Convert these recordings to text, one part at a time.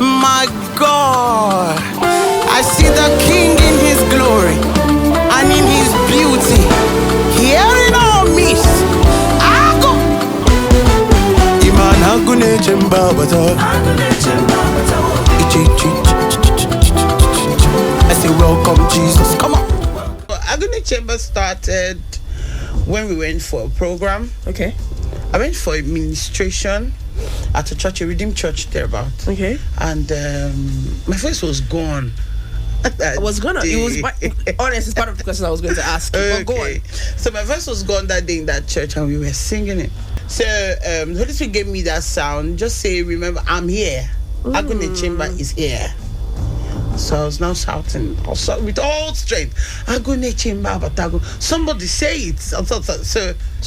My God, I see the King in his glory and in his beauty. Hearing all miss. Ago. Iman Agunechemba Abatago. I say welcome Jesus. Come on. Agunechemba started when we went for a program. Okay. I went for a ministration at a church, a redeemed church thereabout. Okay. And my voice was gone. I was gonna. It was honest. It's part of the question I was going to ask. But go on. So my voice was gone that day in that church, and we were singing it. So the Holy Spirit gave me that sound. Just say, remember, I'm here. Agunechemba is here. So I was now shouting with all strength. Agunechemba Abatago. Somebody say it. So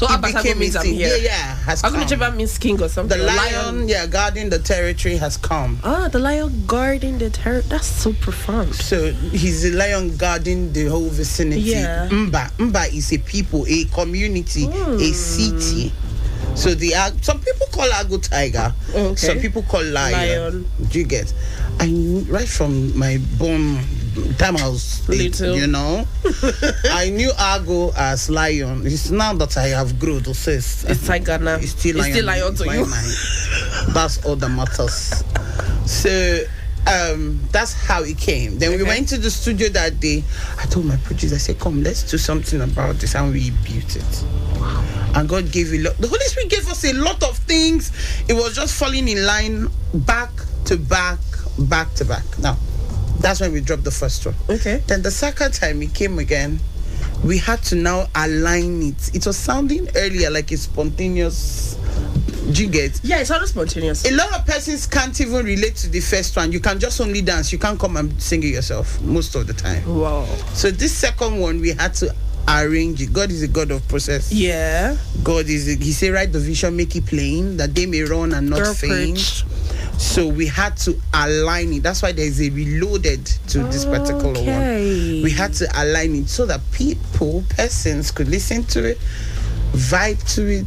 Abatago means I'm here. Yeah, has come. Agunechemba means king or something. The lion, guarding the territory has come. The lion guarding the territory. That's so profound. So he's the lion guarding the whole vicinity. Yeah. Mba is a people, a community, a city. So some people call Agu tiger. Okay. Some people call lion. Do you get? I knew right from my born time I was little, I knew Agu as lion. It's now that I have grown to say it's tiger now. It's still lion to you. That's all that matters. So that's how it came. Then we went to the studio that day. I told my producer, I said, come, let's do something about this, and we built it. And God gave the Holy Spirit gave us a lot of things. It was just falling in line, back to back. Now, that's when we dropped the first one. Okay. Then the second time it came again, we had to now align it. It was sounding earlier like a spontaneous. Do you get? Yeah, it sounded spontaneous. A lot of persons can't even relate to the first one. You can just only dance. You can't come and sing it yourself most of the time. Wow. So this second one, we had to arrange it. God is a God of process. Yeah. God is he said, write the vision, make it plain, that they may run and not faint. So we had to align it. That's why there's a reloaded to this particular one. We had to align it so that persons could listen to it, vibe to it,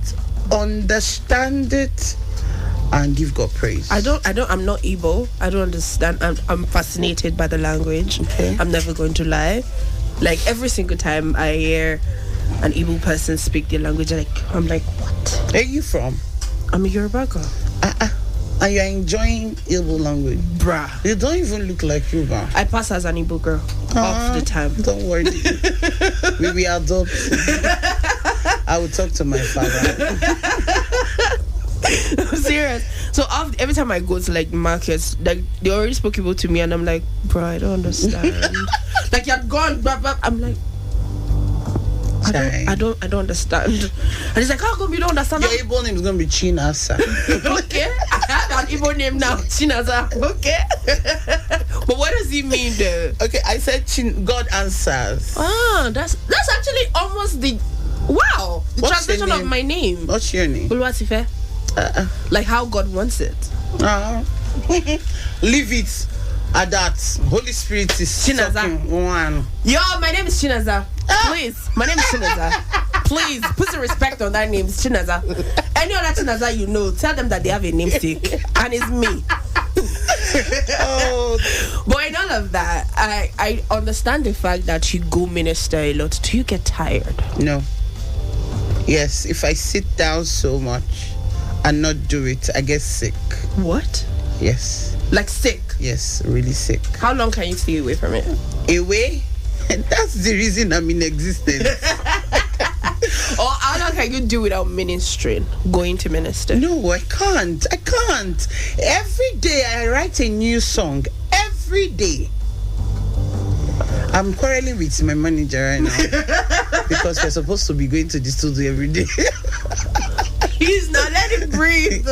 understand it, and give God praise. I'm not Igbo. I don't understand. I'm fascinated by the language. Okay. I'm never going to lie. Like every single time I hear an Igbo person speak their language, I'm like, what? Where are you from? I'm a Yoruba girl. And you're enjoying Igbo language? Bruh. You don't even look like Yoruba. I pass as an Igbo girl all the time. Don't worry. We will adopt. I will talk to my father. I'm serious. So every time I go to like markets, like they already spoke Igbo to me, and I'm like, bro, I don't understand. Like you're gone, blah, blah. I'm like, I don't understand. And he's like, how come you don't understand? Your Igbo name is gonna be Chinasa. Okay, I have an Igbo name now, Chinasa. Okay. But what does he mean though? Okay, I said God answers. That's actually almost the translation of my name. What's your name? Teefeh. Like how God wants it. Leave it at that. Holy Spirit is Chinaza. One. Yo, my name is Chinaza. Please, my name is Chinaza. Please put some respect on that name. It's Chinaza. Any other Chinaza you know, tell them that they have a namesake, and it's me. But in all of that, I understand the fact that you go minister a lot. Do you get tired? No. Yes, if I sit down so much and not do it, I get sick. What? Yes. Like sick? Yes, really sick. How long can you stay away from it? Away? That's the reason I'm in existence. Or how long can you do without ministering, going to minister? No, I can't. Every day I write a new song. Every day. I'm quarreling with my manager right now because we're supposed to be going to the studio every day. He's not letting breathe.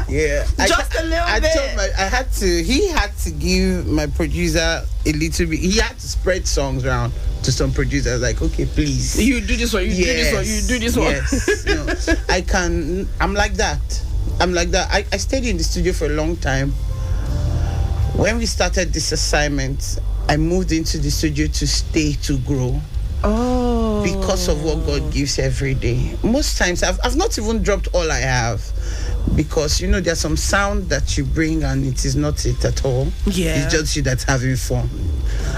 Yeah, just a little bit. He had to give my producer a little bit. He had to spread songs around to some producers. Like, okay, please, you do this one. You do this one. You do this one. Yes, no, I can. I'm like that. I stayed in the studio for a long time. When we started this assignment, I moved into the studio to stay, to grow. Because of what God gives every day. Most times I've not even dropped all I have. Because there's some sound that you bring and it is not it at all. Yeah. It's just you that's having fun.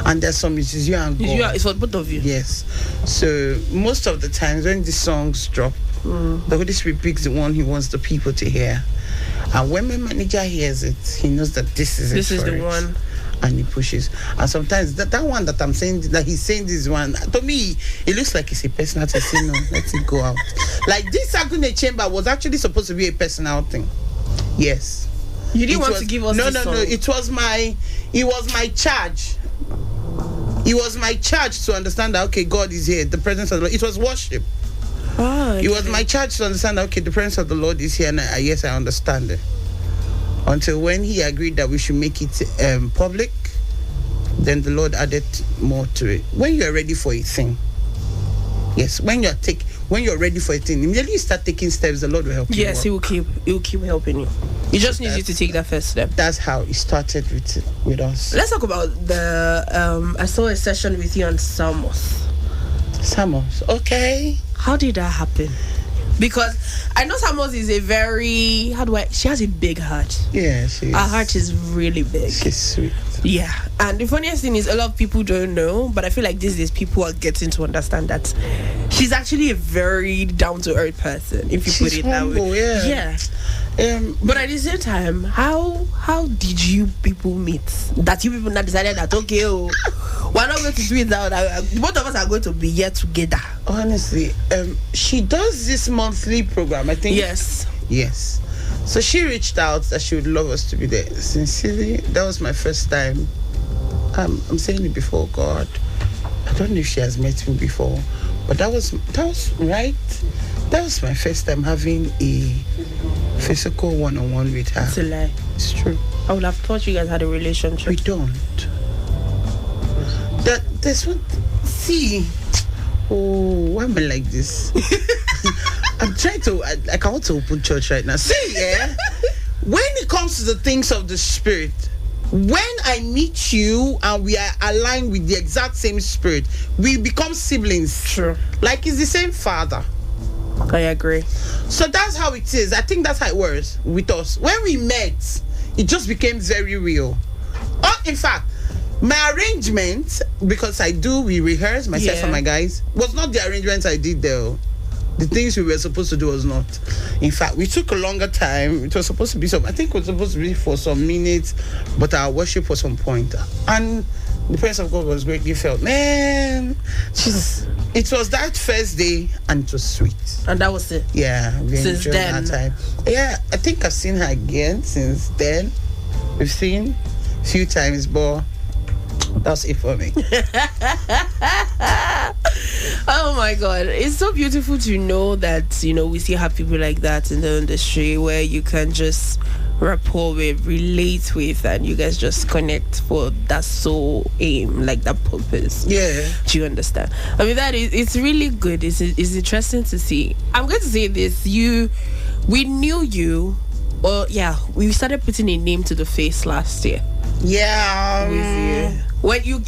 And there's some, it is you and God. It's for both of you. Yes. So most of the times when the songs drop, the Holy Spirit picks the one he wants the people to hear. And when my manager hears it, he knows that this is the one. And he pushes. And sometimes that one that I'm saying, that he's saying this one, to me, it looks like it's a personal thing. Say, no, let it go out. Like this Agunechemba was actually supposed to be a personal thing. Yes. You didn't want to give us this song. No. It was my charge. It was my charge to understand that, okay, God is here. The presence of the Lord. It was worship. Oh, okay. It was my charge to understand that, okay, the presence of the Lord is here. And yes, I understand it. Until when he agreed that we should make it public, then the Lord added more to it. When you are ready for a thing, yes, when you're ready for a thing, immediately you start taking steps, the Lord will help you. Yes, he will keep helping you. He just needs you to take that first step. That's how it started with us. Let's talk about the I saw a session with you on Samos. Okay. How did that happen? Because I know Samos is a very, she has a big heart. Yeah, she is. Her heart is really big. She's sweet. Yeah. And the funniest thing is a lot of people don't know, but I feel like these days people are getting to understand that she's actually a very down-to-earth person, if you put it that way. Yeah. But at the same time, how did you people meet? That you people not decided that, okay, we're not going to do it now. Both of us are going to be here together. Honestly, she does this monthly program, I think. Yes. So she reached out that she would love us to be there. Sincerely, that was my first time. I'm saying it before God. I don't know if she has met me before, but that was right. That was my first time having a physical one-on-one with her. It's a lie. It's true. I would have thought you guys had a relationship. We don't. There's one. See. Oh, why am I like this? I'm trying to. I want to open church right now. See, yeah. When it comes to the things of the Spirit, when I meet you and we are aligned with the exact same Spirit, we become siblings. True. Like it's the same Father. I agree. So that's how it is. I think that's how it works with us. When we met, it just became very real. Oh, in fact, my arrangement, because we rehearse, myself and my guys, was not the arrangements I did there. The things we were supposed to do was not. In fact, we took a longer time. It was supposed to be I think it was supposed to be for some minutes, but our worship was on point. And the presence of God was greatly felt. Man, it was that first day and it was sweet. And that was it? Yeah, we since enjoyed then. that time. Yeah, I think I've seen her again since then. We've seen a few times, but that's it for me. Oh my God, it's so beautiful to know that we still have people like that in the industry where you can just rapport with, relate with, and you guys just connect for that sole aim, like that purpose. Yeah. Do you understand? I mean, it's really good. It's interesting to see. I'm going to say this: we knew you, we started putting a name to the face last year. Yeah. With you. When you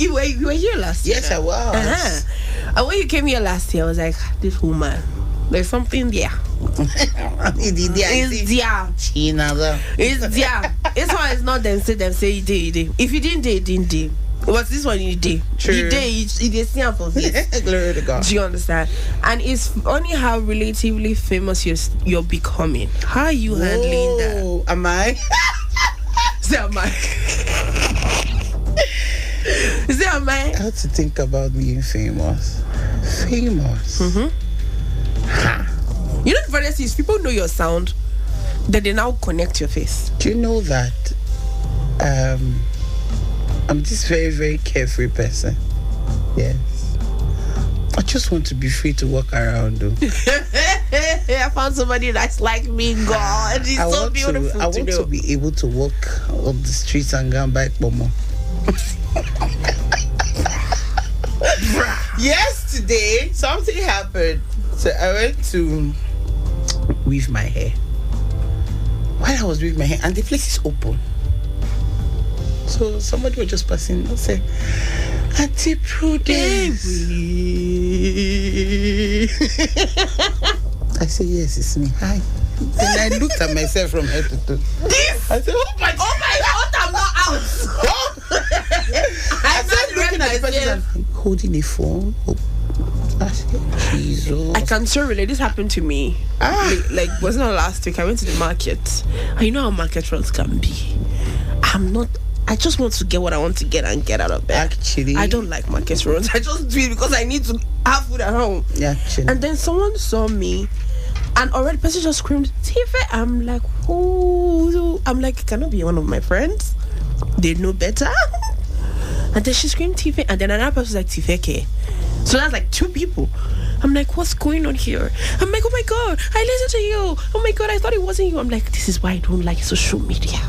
were here last year. Yes, I was. Uh-huh. And when you came here last year, I was like, this woman, there's something there. It's there. It's there. This one is not them say you did. If you didn't do it, didn't do. What's this one you did? True. You did it for this. Glory to God. Do you understand? And it's funny how relatively famous you're becoming. How are you handling that? Am I? Say am I? Say am I? I have to think about being famous. Mm-hmm. You know the funniest is people know your sound, then they now connect your face. Do you know that I'm this very, very carefree person? Yes. I just want to be free to walk around, though. I found somebody that's like me, God. It's so beautiful. I want to be able to walk up the streets and go and buy Pomo. Yesterday, something happened. So I went to weave my hair. While I was weaving my hair, and the place is open. So somebody was just passing and said, Auntie Prudence. I said, yes, it's me. Hi. Then I looked at myself from head to toe. This? I said, oh my God, I'm not out. I started looking at the person holding a phone. I said, Jesus. I can so relate. This happened to me. Like wasn't it last week? I went to the market. And you know how market runs can be. I just want to get what I want to get and get out of bed. Actually, I don't like market runs. I just do it because I need to have food at home. Actually. And then someone saw me, and already the person just screamed, Teefeh. I'm like, who? I'm like, it cannot be one of my friends. They know better. And then she screamed Teefeh, and then another person was like, Teefeh. So that's like 2 people. I'm like, what's going on here? I'm like, oh my God, I listened to you. Oh my God, I thought it wasn't you. I'm like, this is why I don't like social media.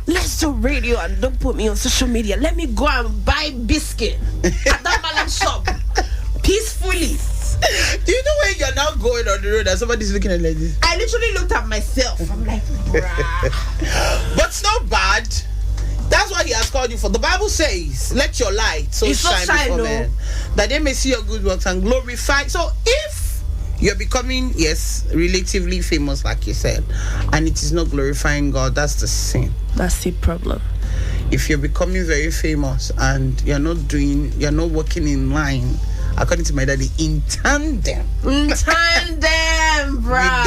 Let's do radio and don't put me on social media. Let me go and buy biscuit at that Malam shop peacefully. Do you know when you're now going on the road and somebody's looking at you like this? I literally looked at myself. I'm like, bruh. But it's not bad. That's what he has called you for. The Bible says, let your light so shine before men, that they may see your good works and glorify. So if you're becoming, yes, relatively famous, like you said, and it is not glorifying God, that's the sin. That's the problem. If you're becoming very famous and you're not working in line, according to my daddy, in tandem. Bro. With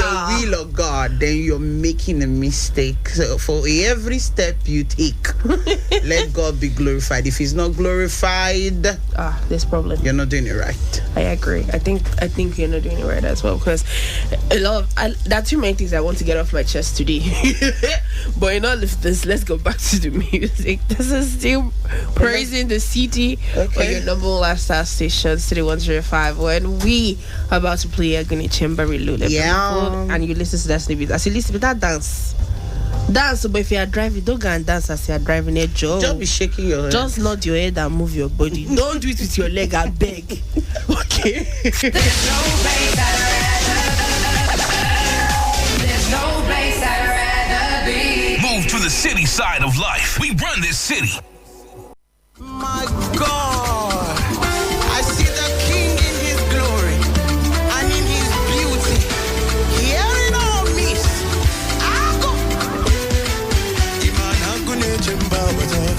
the will of God, then you're making a mistake. So for every step you take, let God be glorified. If He's not glorified, this problem, you're not doing it right. I agree. I think you're not doing it right as well, because there are too many things I want to get off my chest today. But in all of this, let's go back to the music. This is still praising the city on your number one lifestyle station, City 105, when we are about to play Agunechemba Reloaded. And you listen to that snippet. As you listen to that dance, but if you are driving, don't go and dance as you are driving a job. Just be shaking your head. Just nod your head and move your body. Don't do it with your leg, I beg. Okay. There's no place I'd rather be. Move to the city side of life. We run this city. My God, I see the King in His glory and in His beauty. Hearing all this, I go. Agunechemba Abatago.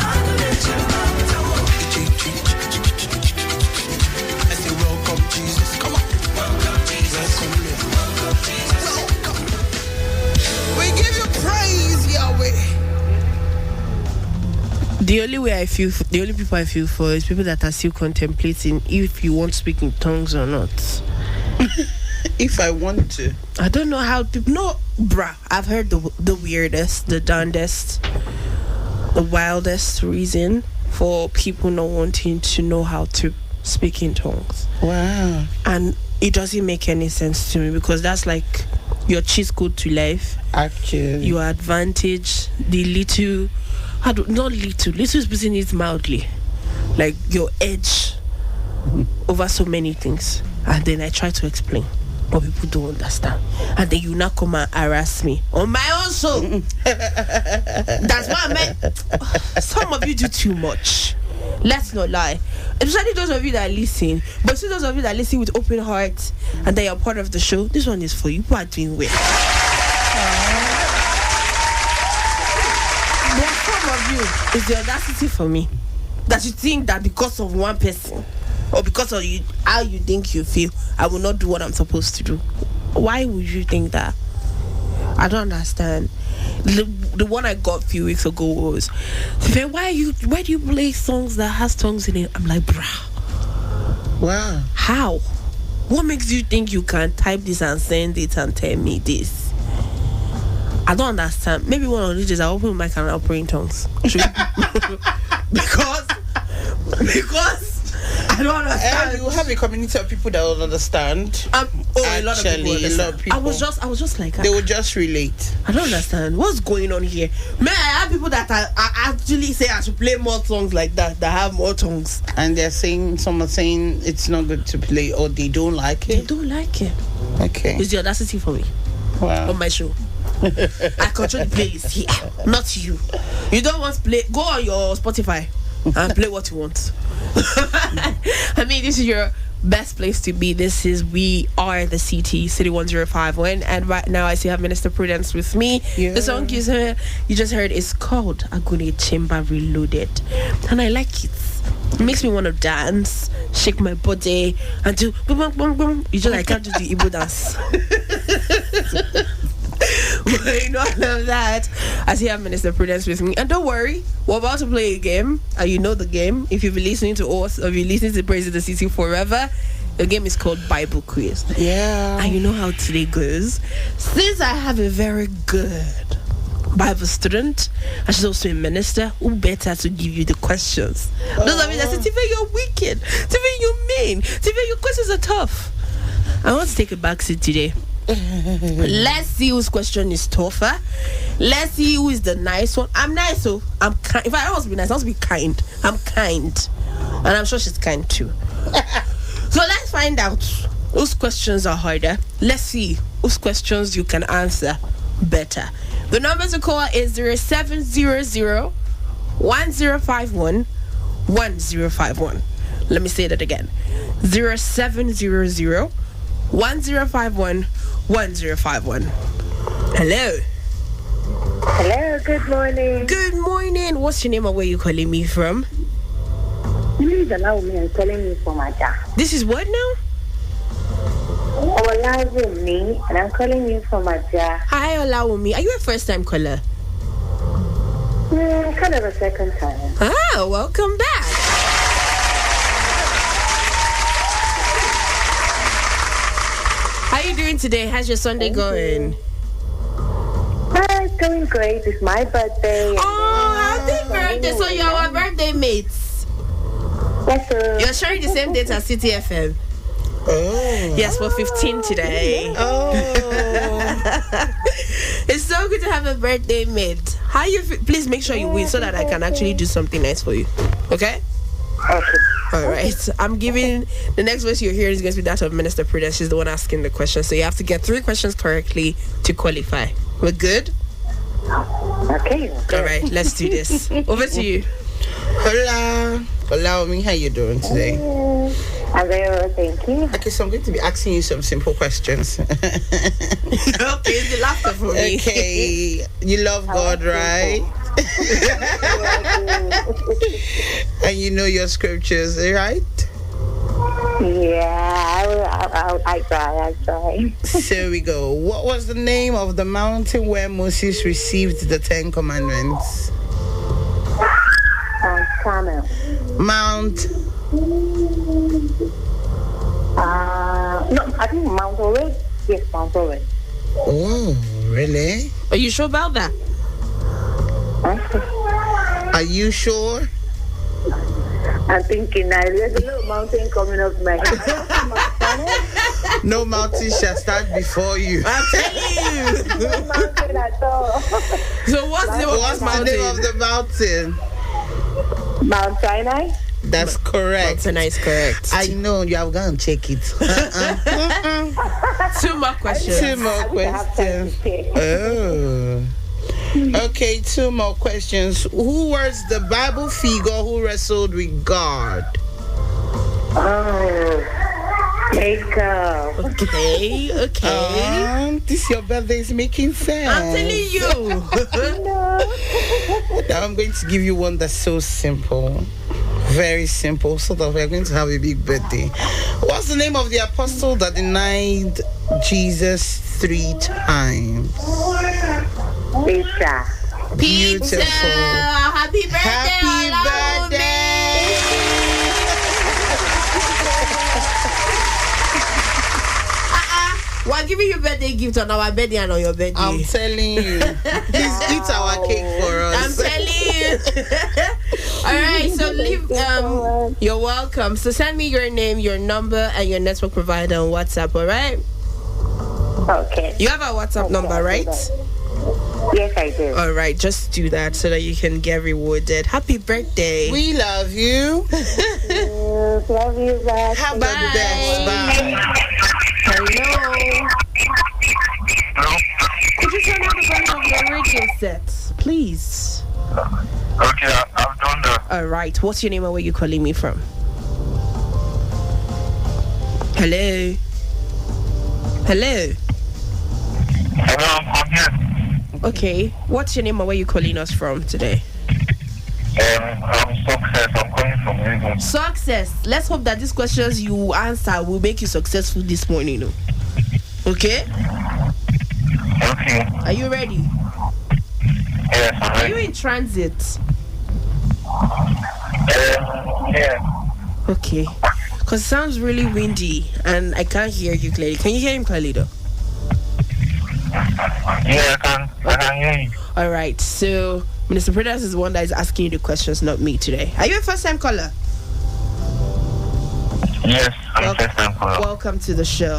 I say, welcome Jesus. Come on. Welcome Jesus. Welcome Jesus. Welcome. We give you praise, Yahweh. The only people I feel for is people that are still contemplating if you want to speak in tongues or not. If I want to. I don't know how to. No, bruh. I've heard the weirdest, the darndest, the wildest reason for people not wanting to know how to speak in tongues. Wow. And it doesn't make any sense to me, because that's like your cheat code to life. Actually. Your advantage, the little. Little is putting it mildly, like your edge over so many things. And then I try to explain, but people don't understand, and then you now come and harass me on my own soul. That's what I meant. Some of you do too much, let's not lie, especially those of you that listen. But see, those of you that listen with open hearts and they are part of the show, this one is for you. People are doing well. It's the audacity for me that you think that because of one person or because of you, how you think you feel, I will not do what I'm supposed to do. Why would you think that? I don't understand. The one I got a few weeks ago was, why do you play songs that has tongues in it? I'm like, bruh. Wow. How? What makes you think you can type this and send it and tell me this? I don't understand. Maybe one of these days I'll open my mic and I'll pray in tongues. because I don't understand. And you have a community of people that don't understand. A lot of people understand. A lot of people. I was just like, they will just relate. I don't understand what's going on here. Man, I have people that are actually say I should play more songs like that have more tongues. And some are saying it's not good to play, or they don't like it. They don't like it. Okay. It's the audacity for me. Wow. On my show. I control the playlist here, not you. You don't want to play, go on your Spotify and play what you want. I mean, this is your best place to be. This is We Are the City 1051, and right now I still have Minister Prudence with me. Yeah. The song you just heard is called Agunechemba Reloaded, and I like it. It makes me want to dance, shake my body, and do boom, boom, boom, boom. You just, I can't do the Igbo dance. But you know, I love that. I see I have Minister Prudence with me. And don't worry, we're about to play a game. And you know the game. If you've been listening to us, or if you're listening to Praise of the City forever, the game is called Bible Quiz. Yeah. And you know how today goes. Since I have a very good Bible student, and she's also a minister, who better to give you the questions? Those of you that say, Teefeh, you're wicked. Teefeh, you're mean. Teefeh, your questions are tough. I want to take a backseat today. Let's see whose question is tougher. Let's see who is the nice one. I'm nice, so I'm kind. If I want to be nice, I want to be kind. I'm kind, and I'm sure she's kind too. So let's find out whose questions are harder. Let's see whose questions you can answer better. The number to call is 0700 1051 1051. Let me say that again. 0700 1051 1051. Hello. Hello, good morning. Good morning. What's your name and where you calling me from? Please allow me. I'm calling you from Aja. This is what now? Me, and I'm calling you from Aja. Hi, Olawumi. Are you a first time caller? Kind of a second time. Ah, welcome back. How are you doing today? How's your Sunday going? It's going great. It's my birthday. Oh, happy birthday. So you're our birthday mates. Yes, sir. You're sharing the same date as City FM. Oh. Yes, we're 15 today. Oh. It's so good to have a birthday mate. How you please make sure you win so that I can actually do something nice for you. Okay? Okay. All right. I'm giving the next voice you're hearing is going to be that of Minister Prudence. She's the one asking the question. So you have to get 3 questions correctly to qualify. We're good? Okay. All right. Let's do this. Over to you. Hola. Hola, me. How you doing today? I'm very well, thank you. Okay, so I'm going to be asking you some simple questions. Okay, it's the laughter for me. Okay, you love God, right? And you know your scriptures, right? Yeah, I try. So we go. What was the name of the mountain where Moses received the 10 Commandments? Carmel. Mount. No, I think Mount Olive. Yes, Mount Olive. Oh, really? Are you sure about that? Are you sure? I'm thinking now there's a little mountain coming up my head. No mountain shall stand before you. I'm telling you. No mountain at all. So what's the name of What's this the name of mountain? the mountain? Mount Sinai. That's correct. Mountain is correct. I know you have gone check it. 2 more questions. 2 more questions. Oh. Okay, 2 more questions. Who was the Bible figure who wrestled with God? Oh, makeup. Okay. This your birthday is making sense. I'm telling you. Now I'm going to give you one that's so simple. Very simple, so that we're going to have a big birthday. What's the name of the apostle that denied Jesus 3 times? Peter. Beautiful. Happy birthday. Happy birthday. We're giving you birthday gift on our birthday and on your birthday. I'm telling you. Please eat our cake for us. I'm telling you. All right, so leave. You're welcome. So send me your name, your number, and your network provider on WhatsApp. All right. Okay. You have our WhatsApp number, right? Yes, I do. All right, just do that so that you can get rewarded. Happy birthday. We love you. Love you back. Have the best. Bye. Hello. Could you turn on the volume of your radio set, please? Okay, I've done that. All right. What's your name and where you calling me from? Hello. Hello. Hello, I'm here. Okay. What's your name and where you calling us from today? I'm Success. I'm calling from Lagos. Success. Let's hope that these questions you answer will make you successful this morning. Okay? Okay. Are you ready? Yes, I'm Are you ready. in transit? Yeah. Okay. Because it sounds really windy and I can't hear you clearly. Can you hear him clearly though? Yeah, I can hear you. Alright, so Minister Prudence is the one that is asking you the questions, not me today. Are you a first time caller? Yes, I'm first time caller. Welcome to the show.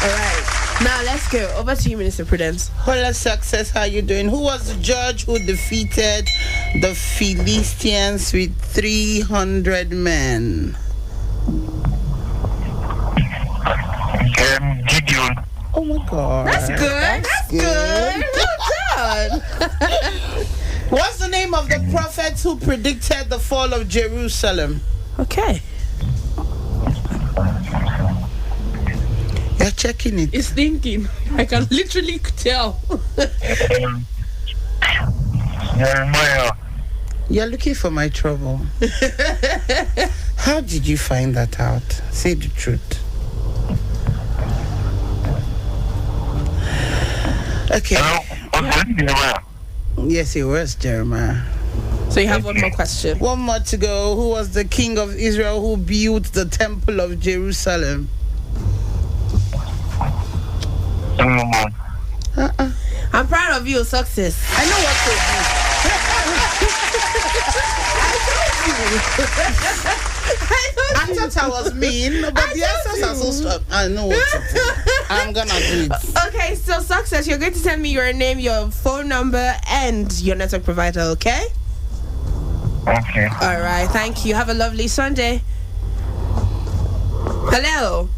Alright. Now let's go. Over to you, Minister Prudence. Hola, Success. How you doing? Who was the judge who defeated the Philistines with 300 men? Gideon. Oh my God. That's good. That's good. Well done. What's the name of the prophets who predicted the fall of Jerusalem? Okay. You're checking it. It's thinking. I can literally tell. Jeremiah. You're looking for my trouble. How did you find that out? Say the truth. Okay. Hello. Was it Jeremiah? Yes, it was Jeremiah. So you have one more question. One more to go. Who was the king of Israel who built the temple of Jerusalem? Solomon. I'm proud of you, Success. I know what to do. I thought I was mean, but the answers are so strong. I know what to do. I'm gonna do it. Okay, so Success, you're going to tell me your name, your phone number, and your network provider, okay? Okay. All right, thank you. Have a lovely Sunday. Hello.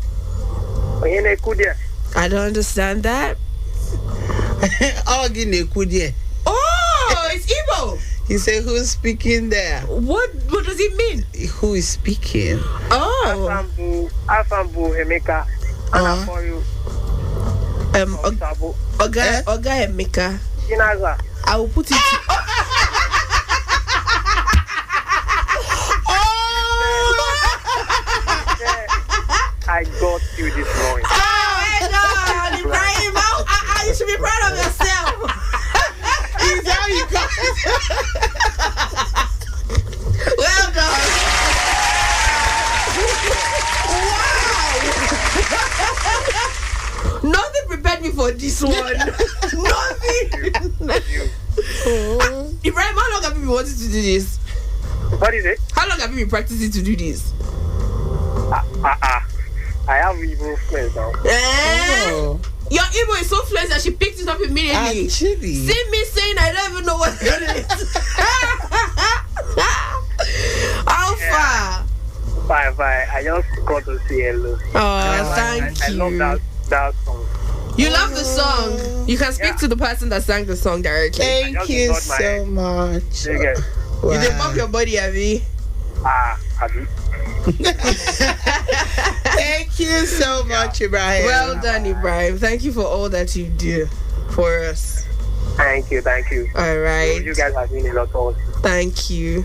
I don't understand that. Oh, it's Igbo. he said, who's speaking there? What does it mean? Who is speaking? Oh. Afambu Emeka. For you. Oga Emeka. Inaza. I will put it. I got you this morning. Oh my God, Ibrahim! You should be proud of yourself. Is that you got Well done. Wow. Nothing prepared me for this one. Nothing. Ibrahim, how long have you been wanting to do this? What is it? How long have you been practicing to do this? I have Igbo friends now. Oh. Your Igbo is so fluent that she picked it up immediately. Actually. See me saying I don't even know what it is. How far? Bye. I just got to say hello. Oh, thank I you. love that song. You love the song. You can speak to the person that sang the song directly. Thank you so much. You get Wow. You did bump your body, Abby. Abi. Thank you so much, Ibrahim. Well done, Ibrahim. Thank you for all that you do for us. Thank you. All right. You guys have been a lot of. Thank you.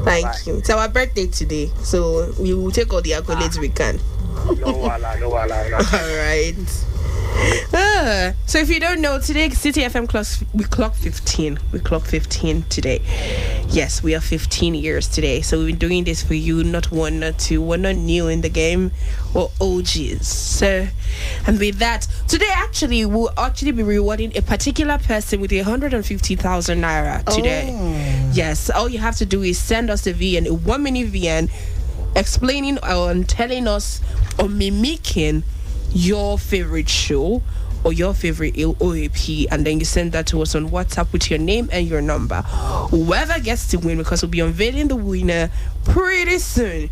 Thank you. It's our birthday today, so we will take all the accolades we can. No wala. All right. So if you don't know, today City FM we clock 15. We clock 15 today. Yes, we are 15 years today. So we've been doing this for you, not one, not two. We're not new in the game. We're OGs. So, and with that, today we'll actually be rewarding a particular person with 150,000 naira today. Oh. Yes, all you have to do is send us a VN, a 1 minute VN, explaining or telling us or mimicking your favorite show or your favorite OAP, and then you send that to us on WhatsApp with your name and your number. Whoever gets to win, because we'll be unveiling the winner pretty soon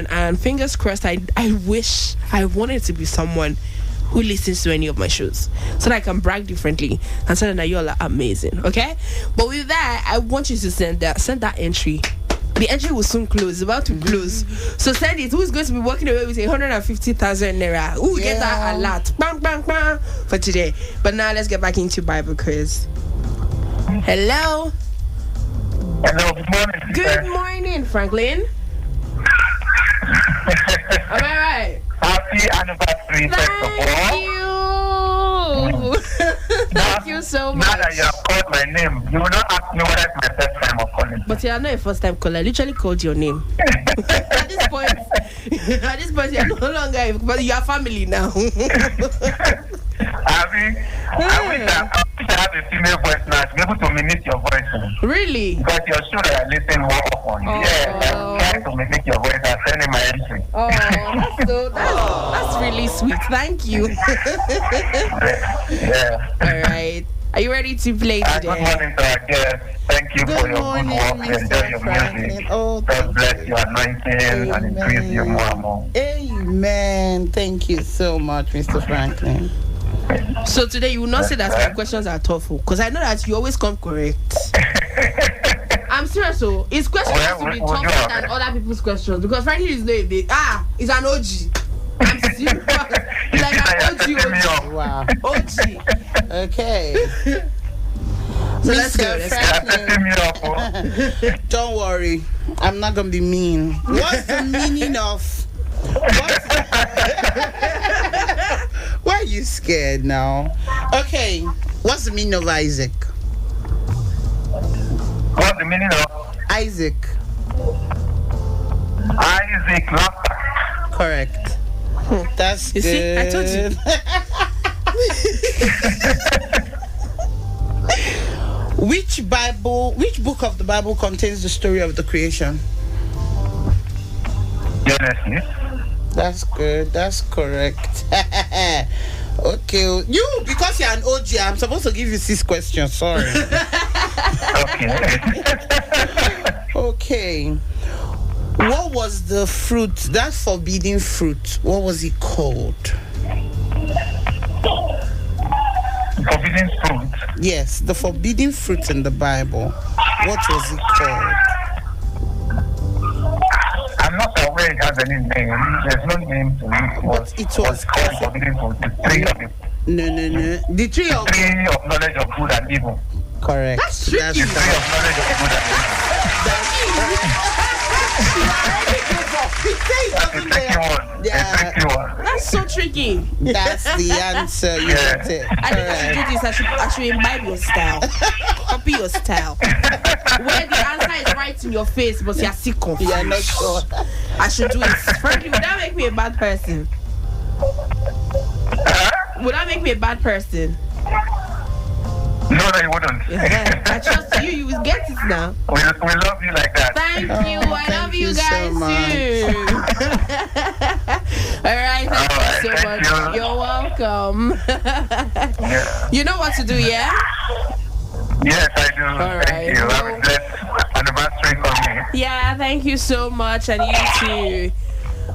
and fingers crossed. I wish I wanted to be someone who listens to any of my shows, so that I can brag differently and tell them that you all are amazing. Okay, but with that, I want you to send that entry. The entry will soon close. It's about to close. So send it. Who's going to be walking away with 150,000 naira? Who will get that a lot? Bang, bang, bang for today. But now let's get back into Bible quiz. Hello. Hello, good morning. Good morning, Franklin. Am I right? Happy anniversary, first of all. Thank you. Thank you so much. Now that you have called my name, you will not ask me whether it's my first time of calling. But you are not a first time caller. I literally called your name. At this point, you are no longer, but you are family now. I wish I have a female voice now to be able to mimic your voice. Really? Because your show that I listen more often. Yeah, I'm trying to mimic your voice and sending my entry. Oh, that's really sweet. Thank you. Yeah. All right. Are you ready to play today? Good morning to our guests. Thank you for your good work. Enjoy your music. God bless your anointing and increase you more and more. Amen. Thank you so much, Mr. Franklin. So today you will not say that my questions are tough, because I know that you always come correct. I'm serious, so his questions have to be tougher than other people's questions, because frankly it's it's an OG. I'm serious. It's like an OG. Wow. OG. Okay. So let's go. Don't worry, I'm not gonna be mean. What's the meaning of? Why are you scared now? Okay, what's the meaning of Isaac? What's the meaning of Isaac? Isaac laughter. Correct. That's You good. see, I told you. Which book of the Bible contains the story of the creation? Genesis. That's good. That's correct. Okay. You, because you're an OG, I'm supposed to give you 6 questions. Sorry. Okay. Okay. What was the fruit, that forbidden fruit? What was it called? Forbidden fruit. Yes, the forbidden fruit in the Bible. What was it called? I'm not aware it has any name. There's no name to it. It was called forbidden fruit. The tree of the No. The tree of knowledge of good and evil. correct. That's tricky. The tree of knowledge of good and evil. That's a tricky one. Yeah. A tricky one. That's so tricky. That's the answer. You got it. I think I should do this. I should imbibe your style. Copy your style. Where the answer is right in your face, but you're sick of. Yeah, not sure. I should do it. Frankly, would that make me a bad person? Would that make me a bad person? No, you wouldn't. Yeah, I trust you. You will get it now. We love you like that. Thank you. I thank love you you so guys too. All right. Thank you so thank much. you. You're welcome. Yeah. You know what to do, yeah? Yes, I do. All Thank right. you. Have a blessed anniversary for me. Yeah, thank you so much, and you too.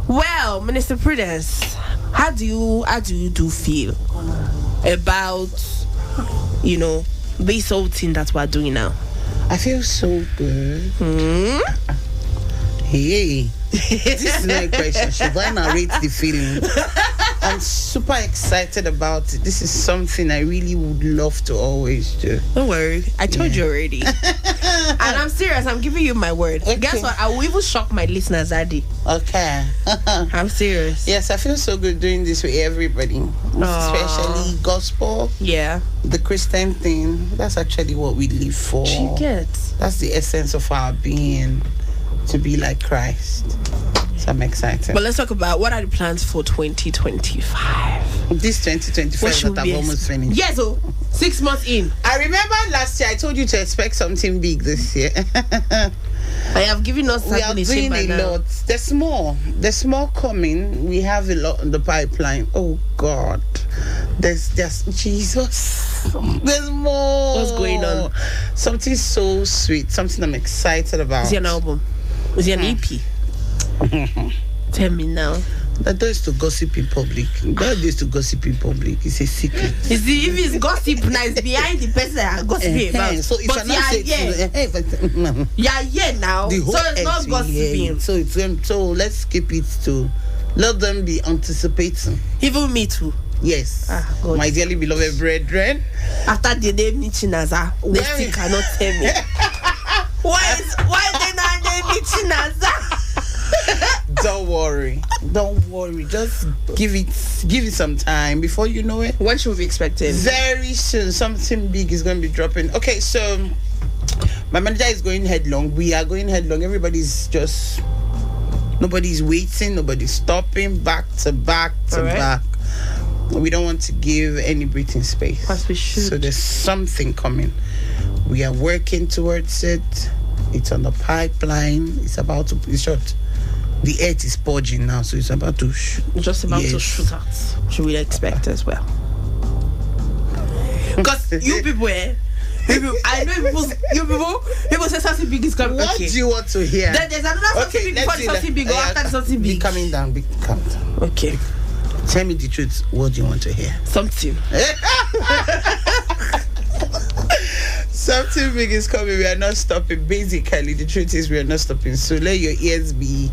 Well, Minister Prudence, how do you feel about this whole thing that we're doing now? I feel so good. Hey, this is not a question. Should I narrate the feeling? I'm super excited about it. This is something I really would love to always do. Don't worry, I told you already. And I'm serious, I'm giving you my word. Okay. Guess what? I will even shock my listeners, Adi. Okay. I'm serious. Yes, I feel so good doing this with everybody, especially gospel, Yeah. the Christian thing. That's actually what we live for. You get. That's the essence of our being, to be like Christ. So I'm excited. But let's talk about what are the plans for 2025. This 2025 that I've almost finished. Yes, 6 months in. I remember last year I told you to expect something big this year. I have given us We are doing a lot. There's more coming. We have a lot in the pipeline. Oh God, there's Jesus. There's more. What's going on? Something so sweet. Something I'm excited about. Is it an album? Is it an EP? Tell me now. That does to gossip in public. That is to gossip in public. It's a secret. You see, if it's gossip nice behind the person that gossiping about. So if I not say now. the whole So it's not gossiping. So let's keep it to let them be anticipating. Even me too. Yes. God. My dearly beloved brethren. After the name me Chinaza, they still cannot tell me. why they not name me Chinaza? Don't worry. Just give it some time. Before you know it, When should we be expecting? very soon something big is going to be dropping. Okay, so my manager is going headlong. We are going headlong. Nobody's waiting. Nobody's stopping. Back to back to back. We don't want to give any breathing space. As we should. So there's something coming. We are working towards it. It's on the pipeline. It's about to be shot. The earth is purging now, so it's about to Just about to shoot out. Should we expect as well? Because you people, I know people say something big is coming. What do you want to hear? Then there's another something big before the something big or after the something big. Be coming down. Okay. Tell me the truth. What do you want to hear? Something. Something big is coming. We are not stopping. Basically, the truth is we are not stopping. So let your ears be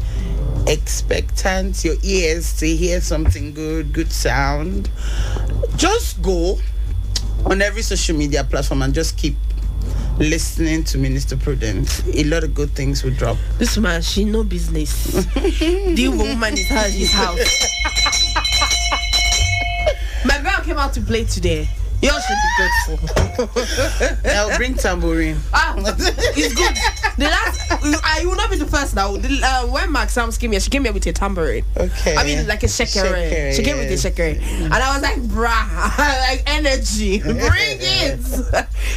expectant. Your ears to hear something good sound. Just go on every social media platform and just keep listening to Minister Prudence. A lot of good things will drop. This man, she no business. The woman is at his house. My girl came out to play today. You all should be grateful. I'll bring tambourine. It's good. The last, I will not be the first now. When Mark Sams came here, she came here with a tambourine. Okay. I mean, like a shekere. She came with a shekere. And I was like, brah, like energy. Bring it.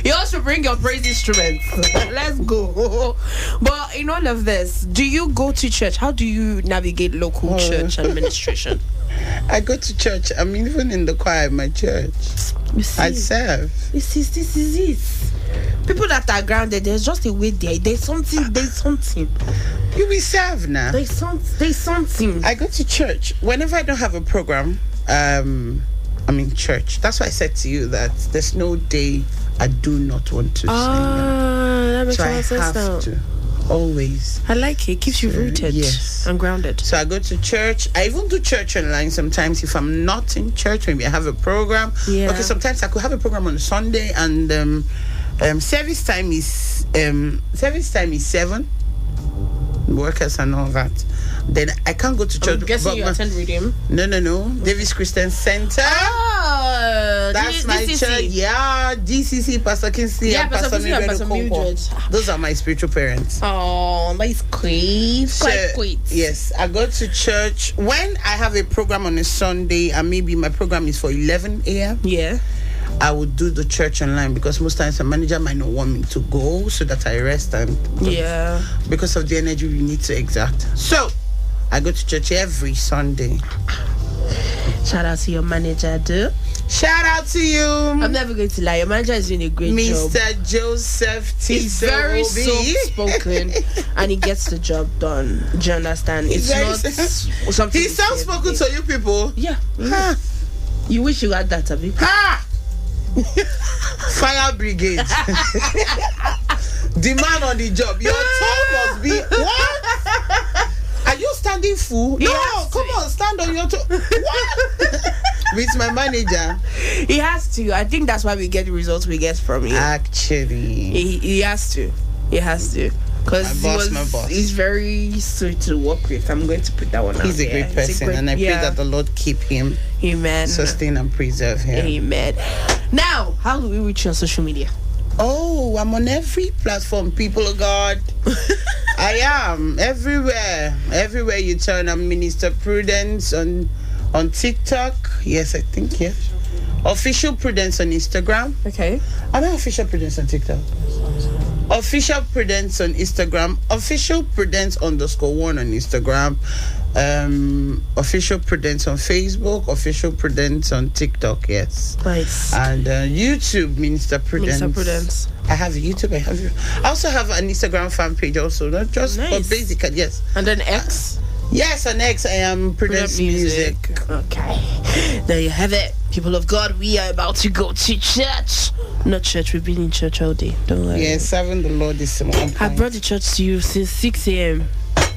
You all should bring your praise instruments. Let's go. But in all of this, do you go to church? How do you navigate local church administration? I go to church. I'm even in the choir at my church. You see, I serve. This is it. People that are grounded, there's just a way there. There's something. You will serve now. There's something. I go to church. Whenever I don't have a program, I'm in church. That's why I said to you that there's no day I do not want to sing. That makes So I sense now. have to. Always. I like it. Keeps you rooted and grounded. So I go to church. I even do church online sometimes if I'm not in church. Maybe I have a program. Yeah. Okay, sometimes I could have a program on a Sunday and service time is 7. Workers and all that. Then I can't go to church. I'm guessing you attend Redeem. No. Davis Christian Center. That's my DCC. church. Yeah, DCC, Pastor Kinsley, and Pastor Mildred. Those are my spiritual parents. Oh, that is quite. Yes, I go to church when I have a program on a Sunday, and maybe my program is for 11 a.m. Yeah. I would do the church online because most times the manager might not want me to go, so that I rest and because of the energy we need to exert. So I go to church every Sunday. Shout out to your manager, dude. Shout out to you. I'm never going to lie. Your manager is doing a great job. Mr. Joseph Teefeh. He's very soft-spoken and he gets the job done. Do you understand? It's not something. He's soft-spoken to you people. Yeah. You wish you had that, Abi. Fire brigade. The man on the job. Your tone must be what? Are you standing full? No, come on, stand on your toe. What? With my manager. He has to. I think that's why we get the results we get from him. Actually. He has to. He has to. Because he's very sweet to work with. I'm going to put that one out. He's a great person, and I pray that the Lord keep him. Amen. Sustain and preserve him. Amen. Now, how do we reach your social media? Oh, I'm on every platform, people of God. I am everywhere. Everywhere you turn, I'm Minister Prudence on TikTok. Yes, I think yes. Official Prudence on Instagram. Okay. I'm Official Prudence on TikTok. Official Prudence on Instagram. Official Prudence _1 on Instagram. Official Prudence on Facebook. Official Prudence on TikTok. Yes. Nice. And YouTube, Minister Prudence. Minister Prudence. I have YouTube. I also have an Instagram fan page also. Not just but basically yes. And then X. Yes, and next I am Prudence Music. Okay. There you have it. People of God, we are about to go to church. Not church, we've been in church all day. Don't worry. Yes, serving the Lord is on point. I brought the church to you since 6 a.m.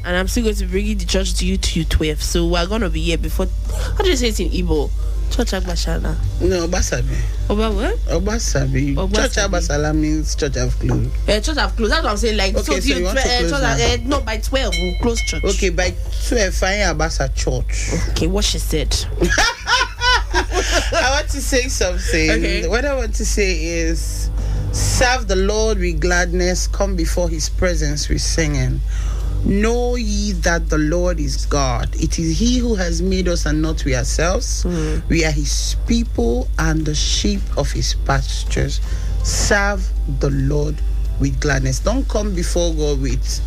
And I'm still going to bring the church to you to 12. So we're going to be here before. How do you say it in Igbo? Church Agbashana. No, Obasabi. Oba what? Obasabi. Church Agbasala means church have closed. Church have closed. That's what I'm saying. Like, okay, so you want to close now? No, by 12 we'll close church. Okay, by 12 find Abasa church. Okay, what she said. I want to say something. Okay. What I want to say is serve the Lord with gladness, come before his presence with singing. Know ye that the Lord is God. It is he who has made us and not we ourselves. We are his people and the sheep of his pastures. Serve the Lord with gladness. Don't come before God with.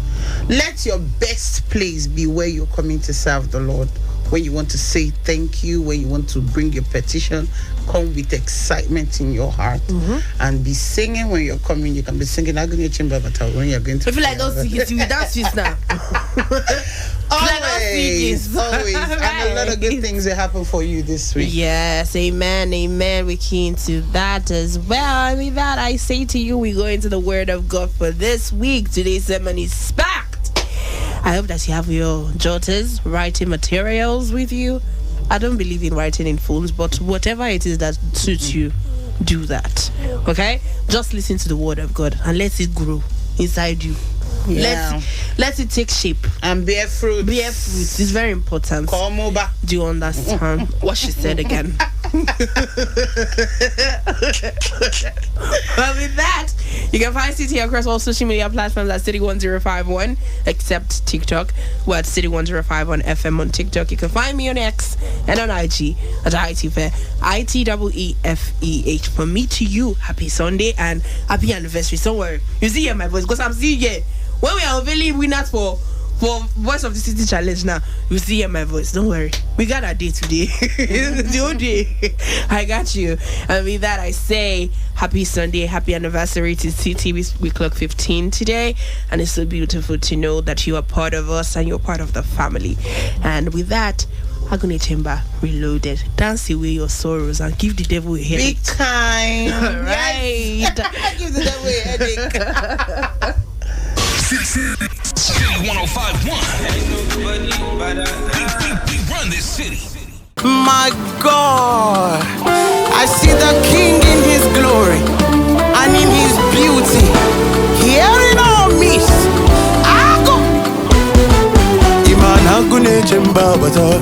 Let your best place be where you're coming to serve the Lord. When you want to say thank you, when you want to bring your petition, come with excitement in your heart and be singing when you're coming. You can be singing Agunechemba Abatago when you're going to. I feel like don't sing it, you dance this now. Always. And a lot of good things will happen for you this week. Yes, amen. We're keen to that as well. And with that, I say to you, we go into the word of God for this week. Today's sermon is packed. I hope that you have your jotters, writing materials with you. I don't believe in writing in phones, but whatever it is that suits you, do that. Okay? Just listen to the word of God and let it grow inside you. Yeah. Let it take shape. And bear fruit. Bear fruit is very important. Come over. Do you understand what she said again? But with that, you can find City across all social media platforms at City1051, except TikTok. We're at City1051 FM on TikTok. You can find me on X and on IG at Teefeh, ITEEFEH. From me to you, happy Sunday and happy anniversary. Don't worry, you see here my voice because I'm seeing here. When we are unveiling winners for Voice of the City Challenge now, you see here my voice. Don't worry, we got our day today. The whole day. I got you. And with that, I say happy Sunday, happy anniversary to City. We clock 15 today, and it's so beautiful to know that you are part of us and you're part of the family. And with that, Agunechemba Reloaded. Dance away your sorrows and give the devil a headache. Be kind. Right. Give the devil a headache. City 1051. We run this city. My God, I see the King in his glory and in his beauty. Hearing all miss. Ago. Iman Agunechemba Abatago.